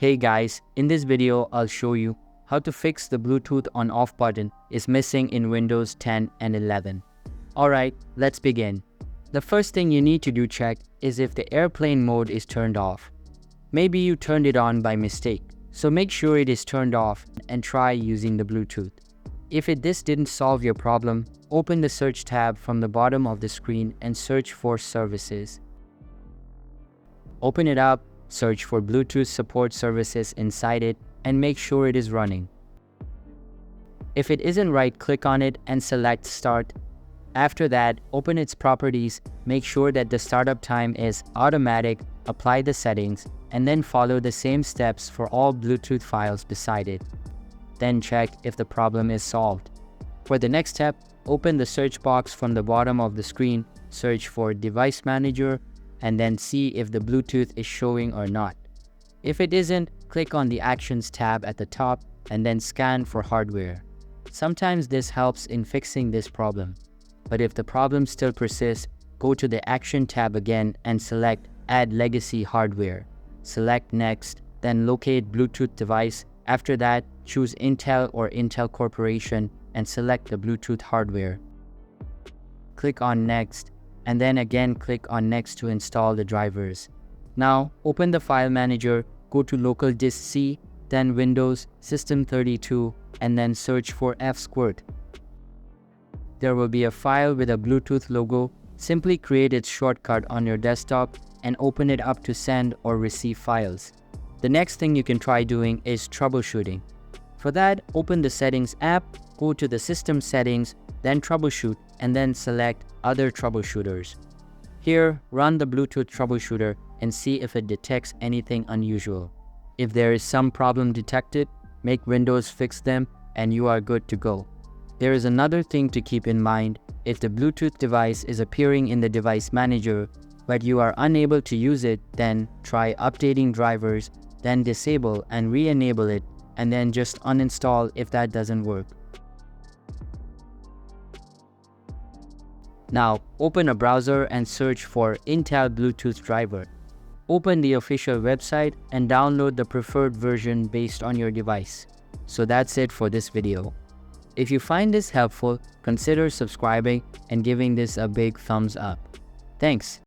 Hey guys, in this video I'll show you how to fix the Bluetooth on off button is missing in Windows 10 and 11. Alright, let's begin. The first thing you need to do check is if the airplane mode is turned off. Maybe you turned it on by mistake, so make sure it is turned off and try using the Bluetooth. If this didn't solve your problem, open the search tab from the bottom of the screen and search for services. Open it up, search for Bluetooth support services inside it and make sure it is running. If it isn't right, click on it and select Start. After that, open its properties, make sure that the startup time is automatic, apply the settings, and then follow the same steps for all Bluetooth files beside it. Then check if the problem is solved. For the next step, open the search box from the bottom of the screen, search for Device Manager, and then see if the Bluetooth is showing or not. If it isn't, click on the Actions tab at the top and then scan for hardware. Sometimes this helps in fixing this problem. But if the problem still persists, go to the Action tab again and select Add Legacy Hardware. Select Next, then locate Bluetooth device. After that, choose Intel or Intel Corporation and select the Bluetooth hardware. Click on Next, and then again click on Next to install the drivers. Now, open the File Manager, go to Local Disk C, then Windows, System32, and then search for F-Squirt. There will be a file with a Bluetooth logo. Simply create its shortcut on your desktop and open it up to send or receive files. The next thing you can try doing is troubleshooting. For that, open the Settings app, go to the System Settings, then Troubleshoot, and then select Other Troubleshooters. Here, run the Bluetooth troubleshooter and see if it detects anything unusual. If there is some problem detected, make Windows fix them and you are good to go. There is another thing to keep in mind. If the Bluetooth device is appearing in the Device Manager, but you are unable to use it, then try updating drivers, then disable and re-enable it, and then just uninstall if that doesn't work. Now, open a browser and search for Intel Bluetooth driver. Open the official website and download the preferred version based on your device. So that's it for this video. If you find this helpful, consider subscribing and giving this a big thumbs up. Thanks.